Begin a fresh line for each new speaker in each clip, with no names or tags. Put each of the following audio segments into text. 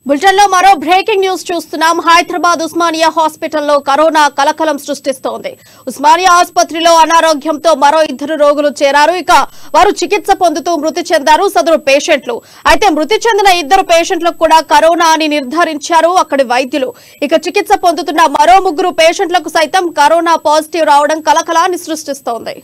బులెటిన్లో మరో breaking news చూస్తున్నాం. హైదరాబాద్ ఉస్మానియా హాస్పిటల్లో కరోనా కలకలం సృష్టిస్తోంది. ఉస్మానియా ఆసుపత్రిలో అనారోగ్యంతో మరో 2 రోగులు చేరారు. ఇక వారు చికిత్స పొందుతూ మృతి చెందారు సదరు పేషెంట్లు. అయితే మృతి చెందిన 2 పేషెంట్లకు కూడా కరోనా అని నిర్ధారించారు అక్కడి వైద్యులు. ఇక చికిత్స పొందుతున్న మరో 3 పేషెంట్లకు సైతం కరోనా పాజిటివ్ రావడం కలకలాన్ని సృష్టిస్తోంది.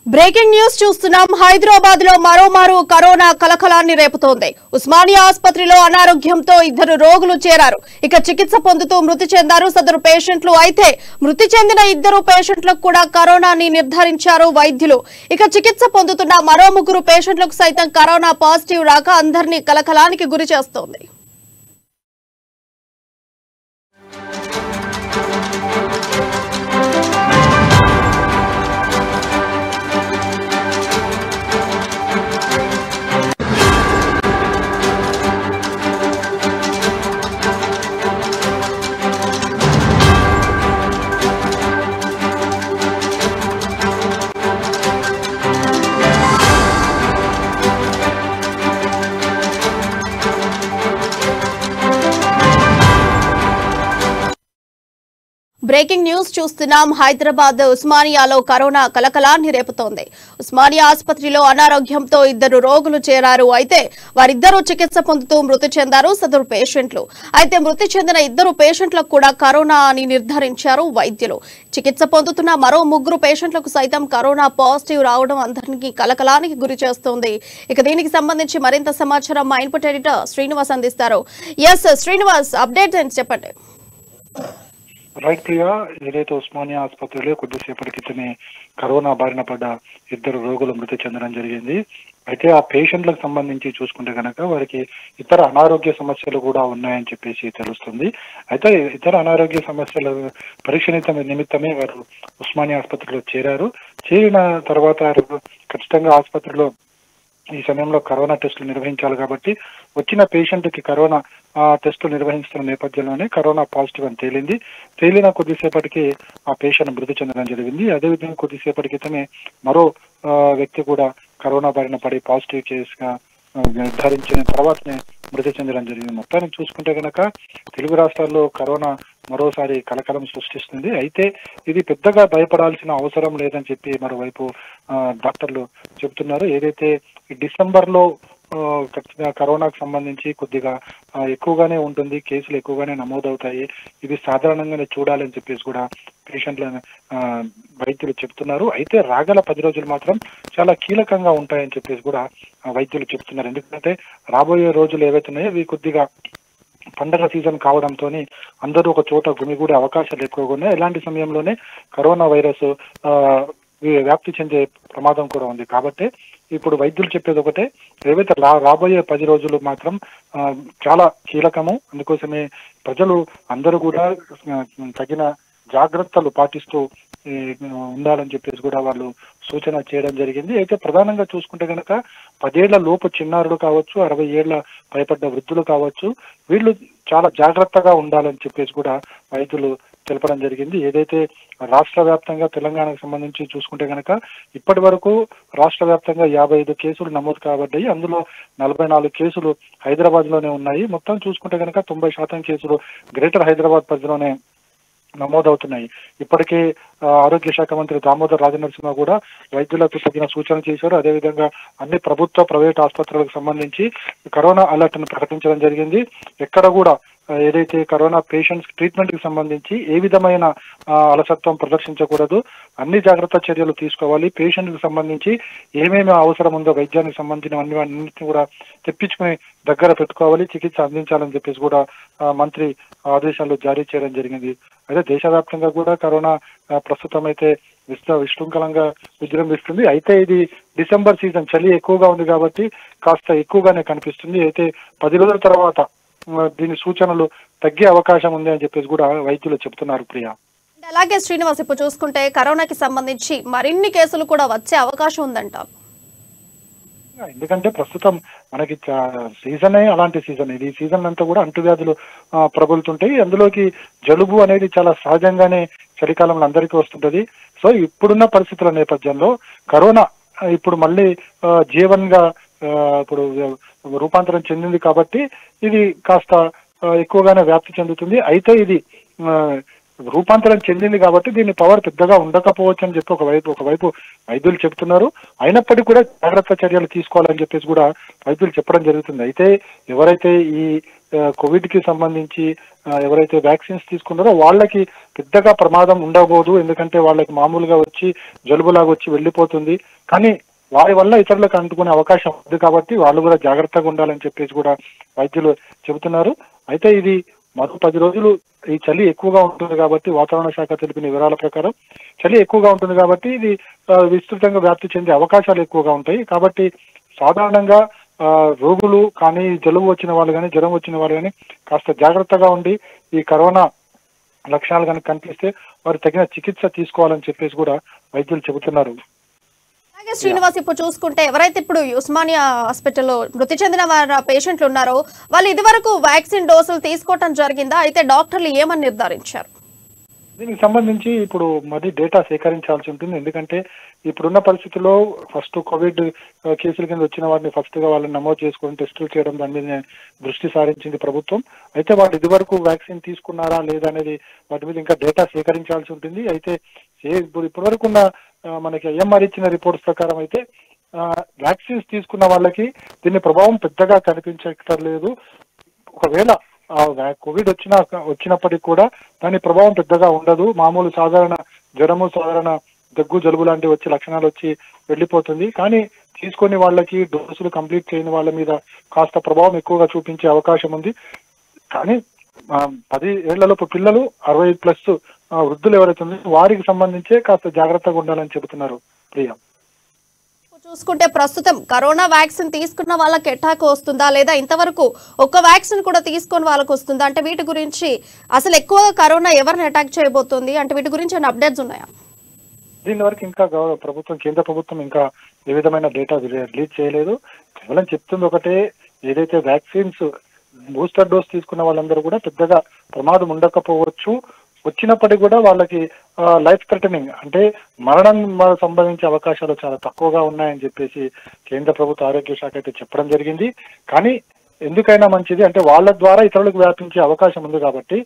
బ్రేకింగ్ న్యూస్ చూస్తున్నాం. హైదరాబాద్ లో మరోమారు కరోనా కలకలాన్ని రేపుతోంది. ఉస్మానియా ఆసుపత్రిలో అనారోగ్యంతో 2 రోగులు చేరారు. ఇక చికిత్స పొందుతూ మృతి చెందారు సదరు పేషెంట్లు. అయితే మృతి చెందిన 2 పేషెంట్లకు కూడా కరోనాని నిర్ధారించారు వైద్యులు. ఇక చికిత్స పొందుతున్న మరో 3 పేషెంట్లకు సైతం కరోనా పాజిటివ్ రాక అందరినీ కలకలానికి గురి చేస్తోంది. బ్రేకింగ్ న్యూస్ చూస్తున్నాం. హైదరాబాద్ ఉస్మానియాలో కరోనా కలకలాన్ని రేపుతోంది. ఉస్మానియా ఆసుపత్రిలో అనారోగ్యంతో 2 రోగులు చేరారు. అయితే వారిద్దరూ చికిత్స పొందుతూ మృతి చెందారు సదరు పేషెంట్లు. అయితే మృతి చెందిన 2 పేషెంట్లకు కూడా కరోనా అని నిర్ధారించారు వైద్యులు. చికిత్స పొందుతున్న మరో 3 పేషెంట్లకు సైతం కరోనా పాజిటివ్ రావడం అందరికీ కలకలానికి గురి చేస్తోంది. ఇక దీనికి సంబంధించి మరింత సమాచారం మా ఇన్పుట్ ఎడిటర్ శ్రీనివాస్ అందిస్తారు. శ్రీనివాస్, అప్డేట్ ఏంటి చెప్పండి.
రైట్ ప్రియా, ఏదైతే ఉస్మానియా ఆసుపత్రిలో కొద్దిసేపటి క్రితమే కరోనా బారిన పడ్డ 2 రోగులు మృతి చెందడం జరిగింది. అయితే ఆ పేషెంట్లకు సంబంధించి చూసుకుంటే కనుక వారికి ఇతర అనారోగ్య సమస్యలు కూడా ఉన్నాయని చెప్పేసి తెలుస్తుంది. అయితే ఇతర అనారోగ్య సమస్యల పరీక్ష నిమిత్తమే వారు ఉస్మానియా ఆసుపత్రిలో చేరారు. చేరిన తర్వాత ఖచ్చితంగా ఆసుపత్రిలో ఈ సమయంలో కరోనా టెస్టులు నిర్వహించాలి కాబట్టి వచ్చిన పేషెంట్ కి కరోనా టెస్టులు నిర్వహిస్తున్న నేపథ్యంలోనే కరోనా పాజిటివ్ అని తేలిన కొద్దిసేపటికి ఆ పేషెంట్ మృతి చెందడం జరిగింది. అదేవిధంగా కొద్దిసేపటి క్రితమే మరో వ్యక్తి కూడా కరోనా బారిన పడి పాజిటివ్ కేసుగా నిర్ధారించిన తర్వాతనే మృతి చెందడం జరిగింది. మొత్తానికి చూసుకుంటే కనుక తెలుగు రాష్ట్రాల్లో కరోనా మరోసారి కలకలం సృష్టిస్తుంది. అయితే ఇది పెద్దగా భయపడాల్సిన అవసరం లేదని చెప్పి మరోవైపు డాక్టర్లు చెబుతున్నారు. ఏదైతే డిసెంబర్లో కరోనాకు సంబంధించి కొద్దిగా ఎక్కువగానే ఉంటుంది, కేసులు ఎక్కువగానే నమోదవుతాయి, ఇది సాధారణంగానే చూడాలని చెప్పేసి కూడా పేషెంట్లను వైద్యులు చెప్తున్నారు. అయితే రాగల 10 రోజులు మాత్రం చాలా కీలకంగా ఉంటాయని చెప్పేసి కూడా వైద్యులు చెప్తున్నారు. ఎందుకంటే రాబోయే రోజులు ఏవైతున్నాయో ఇవి కొద్దిగా పండగ సీజన్ కావడంతో అందరూ ఒక చోట గుమిగూడే అవకాశాలు ఎక్కువగా ఉన్నాయి. ఇలాంటి సమయంలోనే కరోనా వైరస్ వ్యాప్తి చెందే ప్రమాదం కూడా ఉంది. కాబట్టి ఇప్పుడు వైద్యులు చెప్పేది ఒకటే, ఏవైతే రాబోయే 10 రోజులు మాత్రం చాలా కీలకము. అందుకోసమే ప్రజలు అందరూ కూడా తగిన జాగ్రత్తలు పాటిస్తూ ఉండాలని చెప్పేసి కూడా వాళ్ళు సూచన చేయడం జరిగింది. అయితే ప్రధానంగా చూసుకుంటే కనుక 10 ఏళ్ల లోపు చిన్నారులు కావచ్చు, 60 ఏళ్ల పైపడ్డ వృద్ధులు కావచ్చు, వీళ్ళు చాలా జాగ్రత్తగా ఉండాలని చెప్పేసి కూడా వైద్యులు తెలపడం జరిగింది. ఏదైతే రాష్ట్ర వ్యాప్తంగా తెలంగాణకు సంబంధించి చూసుకుంటే కనుక ఇప్పటి వరకు రాష్ట్ర వ్యాప్తంగా 55 కేసులు నమోదు కాబడ్డాయి. అందులో 44 కేసులు హైదరాబాద్ లోనే ఉన్నాయి. మొత్తం చూసుకుంటే కనుక 90% కేసులు గ్రేటర్ హైదరాబాద్ పరిధిలోనే నమోదవుతున్నాయి. ఇప్పటికే ఆరోగ్య శాఖ మంత్రి దామోదర్ రాజనరసింహ కూడా వైద్యులకు తగిన సూచన చేశారు. అదేవిధంగా అన్ని ప్రభుత్వ ప్రైవేట్ ఆసుపత్రులకు సంబంధించి కరోనా అలర్ట్ ను ప్రకటించడం జరిగింది. ఎక్కడ కూడా ఏదైతే కరోనా పేషెంట్స్ ట్రీట్మెంట్ కి సంబంధించి ఏ విధమైన అలసత్వం ప్రదర్శించకూడదు, అన్ని జాగ్రత్త చర్యలు తీసుకోవాలి. పేషెంట్ కి సంబంధించి ఏమేమి అవసరం ఉందో వైద్యానికి సంబంధించిన అన్నింటినీ కూడా తెప్పించుకుని దగ్గర పెట్టుకోవాలి, చికిత్స అందించాలని చెప్పేసి కూడా మంత్రి ఆదేశాలు జారీ చేయడం జరిగింది. అయితే దేశవ్యాప్తంగా కూడా కరోనా ప్రస్తుతం అయితే విశృంఖలంగా విజృంభిస్తుంది. అయితే ఇది డిసెంబర్ సీజన్, చలి ఎక్కువగా ఉంది కాబట్టి కాస్త ఎక్కువగానే కనిపిస్తుంది. అయితే 10 రోజుల తర్వాత దీని సూచనలు తగ్గే అవకాశం ఉంది అని చెప్పేసి కూడా వైద్యులు చెబుతున్నారు. ప్రియా,
అలాగే శ్రీనివాస్, ఇప్పుడు చూసుకుంటే కరోనాకి సంబంధించి మరిన్ని కేసులు కూడా వచ్చే అవకాశం ఉందంట.
ఎందుకంటే ప్రస్తుతం మనకి సీజనే అలాంటి సీజన్. ఇది సీజన్ అంతా కూడా అంటువ్యాధులు ప్రబలుతుంటాయి. అందులోకి జలుబు అనేది చాలా సహజంగానే చలికాలంలో అందరికీ వస్తుంటది. సో ఇప్పుడున్న పరిస్థితుల నేపథ్యంలో కరోనా ఇప్పుడు మళ్ళీ J1 గా ఇప్పుడు రూపాంతరం చెందింది కాబట్టి ఇది కాస్త ఎక్కువగానే వ్యాప్తి చెందుతుంది. అయితే ఇది రూపాంతరం చెందింది కాబట్టి దీని పవర్ పెద్దగా ఉండకపోవచ్చు అని చెప్పి ఒకవైపు వైద్యులు చెప్తున్నారు. అయినప్పటికీ కూడా జాగ్రత్త చర్యలు తీసుకోవాలని చెప్పేసి కూడా వైద్యులు చెప్పడం జరుగుతుంది. అయితే ఎవరైతే ఈ కోవిడ్ కి సంబంధించి ఎవరైతే వ్యాక్సిన్స్ తీసుకున్నారో వాళ్ళకి పెద్దగా ప్రమాదం ఉండబోదు. ఎందుకంటే వాళ్ళకి మామూలుగా వచ్చి జలుబులాగా వచ్చి వెళ్ళిపోతుంది. కానీ వారి వల్ల ఇతరులకు అంటుకునే అవకాశం ఉంది కాబట్టి వాళ్ళు కూడా జాగ్రత్తగా ఉండాలని చెప్పేసి కూడా వైద్యులు చెబుతున్నారు. అయితే ఇది మరో 10 రోజులు ఈ చలి ఎక్కువగా ఉంటుంది కాబట్టి, వాతావరణ శాఖ తెలిపిన వివరాల ప్రకారం చలి ఎక్కువగా ఉంటుంది కాబట్టి ఇది విస్తృతంగా వ్యాప్తి చెందే అవకాశాలు ఎక్కువగా ఉంటాయి. కాబట్టి సాధారణంగా రోగులు కానీ, జలుబు వచ్చిన వాళ్ళు కానీ, జ్వరం వచ్చిన వాళ్ళు కానీ కాస్త జాగ్రత్తగా ఉండి ఈ కరోనా లక్షణాలు కనుక కనిపిస్తే వారు తగిన చికిత్స తీసుకోవాలని చెప్పేసి కూడా వైద్యులు చెబుతున్నారు.
శ్రీనివాస్, ఇప్పుడు చూసుకుంటే ఎవరైతే ఇప్పుడు ఉస్మానియా హాస్పిటల్లో మృతి చెందిన వారి పేషెంట్లు ఉన్నారో వాళ్ళు ఇదివరకు వ్యాక్సిన్ డోసులు తీసుకోవటం జరిగిందా? అయితే డాక్టర్లు ఏమని నిర్ధారించారు?
దీనికి సంబంధించి ఇప్పుడు మరి డేటా సేకరించాల్సి ఉంటుంది. ఎందుకంటే ఇప్పుడున్న పరిస్థితుల్లో ఫస్ట్ కోవిడ్ కేసుల కింద వచ్చిన వారిని ఫస్ట్ గా వాళ్ళని నమోదు చేసుకుని టెస్టులు చేయడం దాని మీద దృష్టి సారించింది ప్రభుత్వం. అయితే వాళ్ళు ఇదివరకు వ్యాక్సిన్ తీసుకున్నారా లేదా అనేది వాటి మీద ఇంకా డేటా సేకరించాల్సి ఉంటుంది. అయితే ఇప్పటి వరకు ఉన్న మనకి IMR ఇచ్చిన రిపోర్ట్స్ ప్రకారం అయితే వ్యాక్సిన్స్ తీసుకున్న వాళ్ళకి దీని ప్రభావం పెద్దగా కనిపించట్లేదు. ఒకవేళ కోవిడ్ వచ్చినప్పటికీ కూడా దాని ప్రభావం పెద్దగా ఉండదు. మామూలు సాధారణ జ్వరము, సాధారణ దగ్గు, జలుబు లాంటివి వచ్చి లక్షణాలు వచ్చి వెళ్ళిపోతుంది. కానీ తీసుకునే వాళ్ళకి, డోసులు కంప్లీట్ చేయని వాళ్ళ మీద కాస్త ప్రభావం ఎక్కువగా చూపించే అవకాశం ఉంది. కానీ 10 ఏళ్లలోపు పిల్లలు, 60+ వృద్ధులు ఎవరైతే ఉన్నారో వారికి సంబంధించే కాస్త జాగ్రత్తగా ఉండాలని చెబుతున్నారు. ప్రియా,
చూసుకుంటే ప్రస్తుతం కరోనా వ్యాక్సిన్ తీసుకున్న వాళ్ళకి అటాక్ వస్తుందా లేదా ఇంతవరకు ఒక్క వ్యాక్సిన్ కూడా తీసుకొని వాళ్ళకి వస్తుందా? అంటే వీటి గురించి అసలు ఎక్కువగా కరోనా ఎవరిని అటాక్ చేయబోతుంది అంటే వీటి గురించి అప్డేట్స్ ఉన్నాయా?
దీని వరకు ఇంకా ప్రభుత్వం, కేంద్ర ప్రభుత్వం ఇంకా ఏ విధమైన డేటా రిలీజ్ చేయలేదు. కేవలం చెప్తుంది ఒకటే, ఏదైతే వ్యాక్సిన్స్ బూస్టర్ డోస్ తీసుకున్న వాళ్ళందరూ కూడా పెద్దగా ప్రమాదం ఉండకపోవచ్చు, వచ్చినప్పటికీ కూడా వాళ్ళకి లైఫ్ థ్రెటనింగ్ అంటే మరణం సంభవించే అవకాశాలు చాలా తక్కువగా ఉన్నాయని చెప్పేసి కేంద్ర ప్రభుత్వ ఆరోగ్య శాఖ అయితే చెప్పడం జరిగింది. కానీ ఎందుకైనా మంచిది అంటే వాళ్ళ ద్వారా ఇతరులకు వ్యాపించే అవకాశం ఉంది కాబట్టి,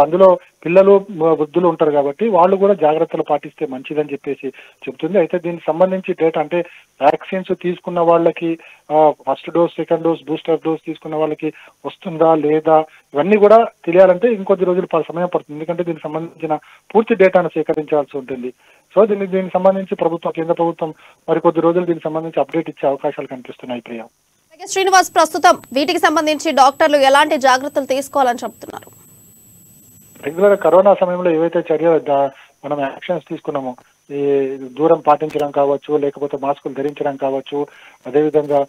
అందులో పిల్లలు, వృద్ధులు ఉంటారు కాబట్టి వాళ్ళు కూడా జాగ్రత్తలు పాటిస్తే మంచిదని చెప్పేసి చెప్తుంది. అయితే దీనికి సంబంధించి డేటా అంటే వ్యాక్సిన్స్ తీసుకున్న వాళ్ళకి first dose, second dose, booster dose తీసుకున్న వాళ్ళకి వస్తుందా లేదా ఇవన్నీ కూడా తెలియాలంటే ఇంకొద్ది రోజులు సమయం పడుతుంది. ఎందుకంటే దీనికి సంబంధించిన పూర్తి డేటాను సేకరించాల్సి ఉంటుంది. సో దీనికి సంబంధించి కేంద్ర ప్రభుత్వం మరికొద్ది రోజులు దీనికి సంబంధించి అప్డేట్ ఇచ్చే అవకాశాలు కనిపిస్తున్నాయి. ప్రియా,
శ్రీనివాస్, ప్రస్తుతం వీటికి సంబంధించి డాక్టర్లు ఎలాంటి జాగ్రత్తలు తీసుకోవాలని చెప్తున్నారు?
రెగ్యులర్ కరోనా సమయంలో ఏవైతే చర్యలు మనం యాక్షన్స్ తీసుకున్నామో, ఈ దూరం పాటించడం కావచ్చు, లేకపోతే మాస్కులు ధరించడం కావచ్చు, అదేవిధంగా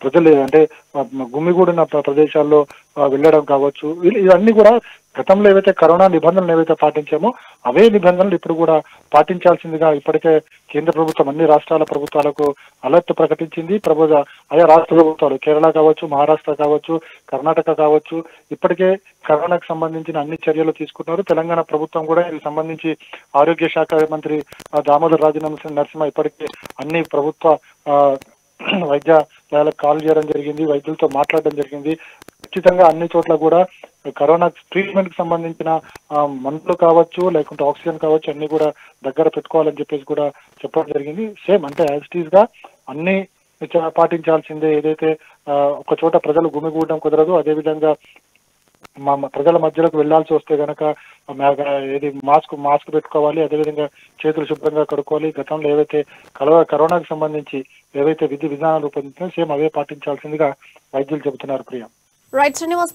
ప్రజలు అంటే గుమిగూడిన ప్రదేశాల్లో వెళ్ళడం కావచ్చు, ఇవన్నీ కూడా గతంలో ఏవైతే కరోనా నిబంధనలు ఏవైతే పాటించామో అవే నిబంధనలు ఇప్పుడు కూడా పాటించాల్సిందిగా ఇప్పటికే కేంద్ర ప్రభుత్వం అన్ని రాష్ట్రాల ప్రభుత్వాలకు అలర్ట్ ప్రకటించింది. ఆయా రాష్ట్ర ప్రభుత్వాలు కేరళ కావచ్చు, మహారాష్ట్ర కావచ్చు, కర్ణాటక కావచ్చు ఇప్పటికే కరోనాకు సంబంధించిన అన్ని చర్యలు తీసుకున్నారు. తెలంగాణ ప్రభుత్వం కూడా దీనికి సంబంధించి ఆరోగ్య శాఖ మంత్రి దామోదర్ రాజు నరసింహ ఇప్పటికే అన్ని ప్రభుత్వ వైద్యాలయాలకు కాల్ చేయడం జరిగింది, వైద్యులతో మాట్లాడడం జరిగింది. ఖచ్చితంగా అన్ని చోట్ల కూడా కరోనా ట్రీట్మెంట్ కి సంబంధించిన మందులు కావచ్చు, లేకుంటే ఆక్సిజన్ కావచ్చు అన్ని కూడా దగ్గర పెట్టుకోవాలని చెప్పేసి కూడా చెప్పడం జరిగింది. సేమ్ అంటే యాజ్ ఇట్ ఈస్ గా అన్ని పాటించాల్సిందే. ఏదైతే ఒక చోట ప్రజలు గుమిగూడడం కుదరదు, అదేవిధంగా ప్రజల మధ్యలోకి వెళ్లాల్సి వస్తే గనక ఏది మాస్క్ పెట్టుకోవాలి, అదేవిధంగా చేతులు శుభ్రంగా కడుక్కోవాలి. గతంలో ఏవైతే కరోనాకు సంబంధించి ఏవైతే విధి విధానాలు రూపొందించారో సేమ్ అవే పాటించాల్సిందిగా వైద్యులు చెబుతున్నారు. ప్రియ.
రైట్ శ్రీనివాస్,